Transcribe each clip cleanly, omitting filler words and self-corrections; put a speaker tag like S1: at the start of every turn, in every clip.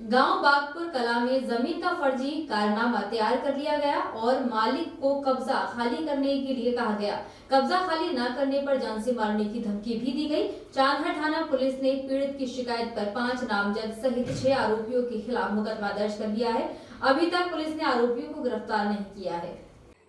S1: गांव बागपुर कला में जमीन का फर्जी कारनामा तैयार कर लिया गया और मालिक को कब्जा खाली करने के लिए कहा गया। कब्जा खाली न करने पर जान से मारने की धमकी भी दी गई। चांदहर थाना पुलिस ने पीड़ित की शिकायत पर 5 नामजद सहित 6 आरोपियों के खिलाफ मुकदमा दर्ज कर लिया है। अभी तक पुलिस ने आरोपियों को गिरफ्तार नहीं किया है।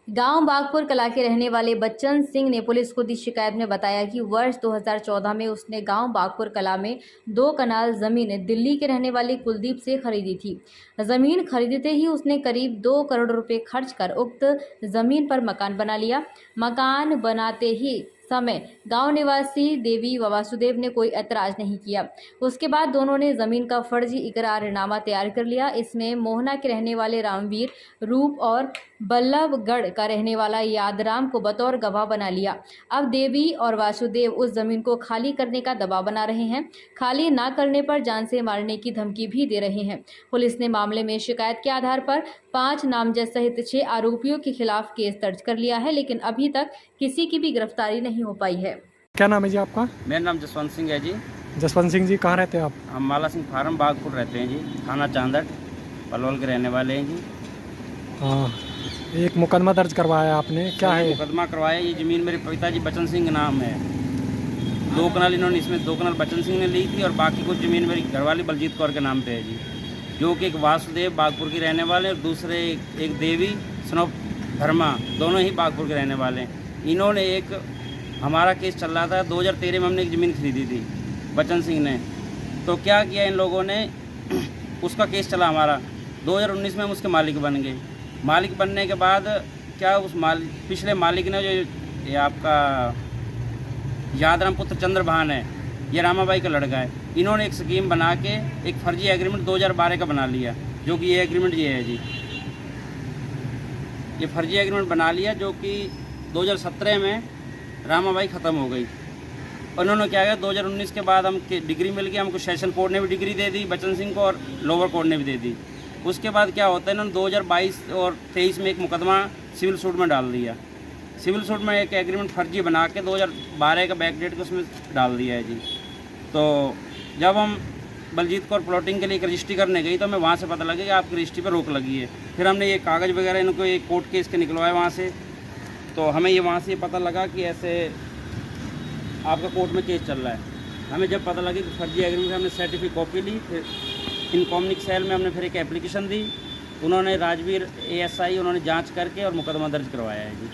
S1: गांव बागपुर कला के रहने वाले बच्चन सिंह ने पुलिस को दी शिकायत में बताया कि वर्ष 2014 में उसने गांव बागपुर कला में 2 कनाल जमीन दिल्ली के रहने वाले कुलदीप से खरीदी थी। जमीन खरीदते ही उसने करीब 2 करोड़ रुपए खर्च कर उक्त जमीन पर मकान बना लिया। मकान बनाते ही समय गांव निवासी देवी व वासुदेव ने कोई ऐतराज नहीं किया। उसके बाद दोनों ने जमीन का फर्जी इकरारनामा तैयार कर लिया। इसमें मोहना के रहने वाले रामवीर, रूप और बल्लभगढ़ का रहने वाला यादराम को बतौर गवाह बना लिया। अब देवी और वासुदेव उस जमीन को खाली करने का दबाव बना रहे हैं। खाली ना करने पर जान से मारने की धमकी भी दे रहे हैं। पुलिस ने मामले में शिकायत के आधार पर 5 नामजद सहित 6 आरोपियों के खिलाफ केस दर्ज कर लिया है, लेकिन अभी तक किसी की भी गिरफ्तारी नहीं हो पाई है।
S2: क्या नाम है जी आपका?
S3: मेरा नाम जसवंत सिंह है जी।
S2: जसवंत सिंह जी, कहाँ रहते हैं आप?
S3: हम माला सिंह फार्म बागपुर रहते हैं जी। थाना चांदट पलवल के रहने वाले हैं जी।
S2: हाँ, एक मुकदमा दर्ज करवाया आपने, क्या है?
S3: मुकदमा करवाया। ये ज़मीन मेरे पिताजी बच्चन सिंह के नाम है। 2 कनाल इन्होंने, इसमें 2 कनाल बच्चन सिंह ने ली थी और बाकी कुछ ज़मीन मेरी घरवाली बलजीत कौर के नाम पे है जी, जो कि एक वासुदेव बागपुर के रहने वाले और दूसरे एक देवी स्नोप धर्मा, दोनों ही बागपुर के रहने वाले हैं। इन्होंने एक हमारा केस चल रहा था 2013 में, हमने एक ज़मीन खरीदी थी बच्चन सिंह ने। तो क्या किया इन लोगों ने, उसका केस चला हमारा। 2019 में हम उसके मालिक बन गए। मालिक बनने के बाद क्या उस पिछले मालिक ने, जो ये आपका यादराम पुत्र चंद्रभान है, ये रामाबाई का लड़का है, इन्होंने एक स्कीम बना के एक फर्जी एग्रीमेंट 2012 का बना लिया, जो कि ये एग्रीमेंट ये है जी। ये फर्जी एग्रीमेंट बना लिया जो कि 2017 में रामाबाई ख़त्म हो गई। उन्होंने क्या किया, 2019 के बाद हम डिग्री मिल गई हमको, सेशन कोर्ट ने भी डिग्री दे दी बच्चन सिंह को और लोअर कोर्ट ने भी दे दी। उसके बाद क्या होता है, इन्होंने 2022 और 23 में एक मुकदमा सिविल सूट में डाल दिया। सिविल सूट में एक एग्रीमेंट फर्जी बना के 2012 का बैक डेट को उसमें डाल दिया है जी। तो जब हम बलजीत कौर प्लॉटिंग के लिए एक रजिस्ट्री करने गई तो हमें वहाँ से पता लगा कि आपकी रजिस्ट्री पर रोक लगी है। फिर हमने ये कागज़ वगैरह इनको एक कोर्ट केस के निकलवाए वहाँ से। तो हमें ये वहाँ से पता लगा कि ऐसे आपका कोर्ट में केस चल रहा है। हमें जब पता लगा कि फर्जी एग्रीमेंट, हमने सर्टिफिकेट कॉपी ली। फिर इनकॉमनिक सेल में हमने फिर एक एप्लीकेशन दी। उन्होंने राजवीर ASI उन्होंने जांच करके और मुकदमा दर्ज करवाया है जी।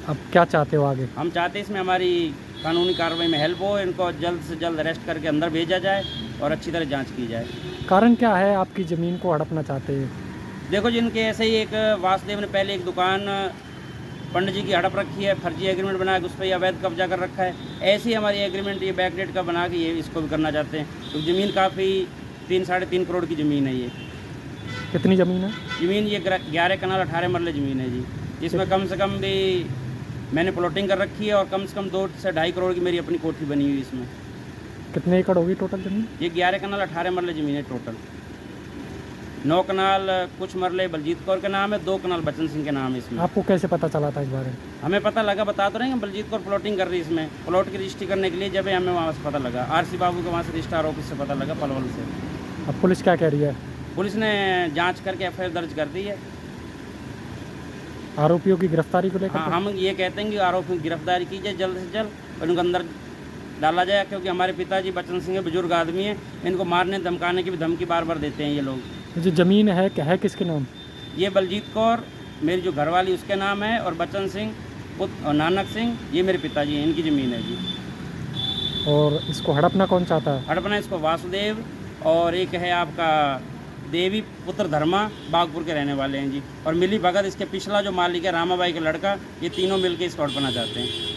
S2: अब क्या चाहते हो आगे?
S3: हम चाहते हैं इसमें हमारी कानूनी कार्रवाई में हेल्प हो, इनको जल्द से जल्द अरेस्ट करके अंदर भेजा जाए और अच्छी तरह जांच की जाए।
S2: कारण क्या है आपकी ज़मीन को हड़पना चाहते हैं?
S3: देखो जिनके ऐसे ही एक वासुदेव ने पहले एक दुकान पंडित जी की हड़प रखी है, फर्जी एग्रीमेंट बना के उस पर अवैध कब्जा कर रखा है। ऐसे ही हमारी एग्रीमेंट ये बैकडेट का बना के ये इसको भी करना चाहते हैं। तो ज़मीन काफ़ी 3-3.5 करोड़ की ज़मीन है ये।
S2: कितनी ज़मीन है?
S3: ज़मीन ये 11 कनाल 18 मरले ज़मीन है जी। इसमें कम से कम भी मैंने प्लॉटिंग कर रखी है और कम से कम 2 से 2.5 करोड़ की मेरी अपनी कोठी बनी हुई इसमें।
S2: कितने एकड़ होगी टोटल ज़मीन?
S3: ये 11 कनाल 18 मरले ज़मीन है टोटल। 9 कनाल कुछ मरले बलजीत कौर के नाम है, 2 कनाल बच्चन सिंह के नाम है इसमें।
S2: आपको कैसे पता चला था इस बारे में?
S3: हमें पता लगा, बता तो रहे हैं, बलजीत कौर प्लॉटिंग कर रही है इसमें। प्लॉट की रजिस्ट्री करने के लिए जब हमें वहाँ से पता लगा, RC बाबू के वहाँ से रजिस्ट्रार ऑफिस से पता लगा पलवल से।
S2: अब पुलिस क्या कह रही है?
S3: पुलिस ने जाँच करके FIR दर्ज कर दी है।
S2: आरोपियों की गिरफ्तारी को लेकर?
S3: हाँ, हम ये कहते हैं कि आरोपियों की गिरफ्तारी की जाए जल्द से जल्द और उनको अंदर डाला जाए, क्योंकि हमारे पिताजी बच्चन सिंह बुजुर्ग आदमी हैं, इनको मारने धमकाने की भी धमकी बार बार देते हैं ये लोग।
S2: जो ज़मीन है क्या है किसके नाम?
S3: ये बलजीत कौर मेरी जो घरवाली उसके नाम है, और बच्चन सिंह पुत्र और नानक सिंह ये मेरे पिताजी हैं, इनकी ज़मीन है जी।
S2: और इसको हड़पना कौन चाहता है?
S3: हड़पना इसको वासुदेव और एक है आपका देवी पुत्र धर्मा, बागपुर के रहने वाले हैं जी। और मिली भगत इसके पिछला जो मालिक है रामाबाई का लड़का, ये तीनों मिलकर इसको हड़पना चाहते हैं।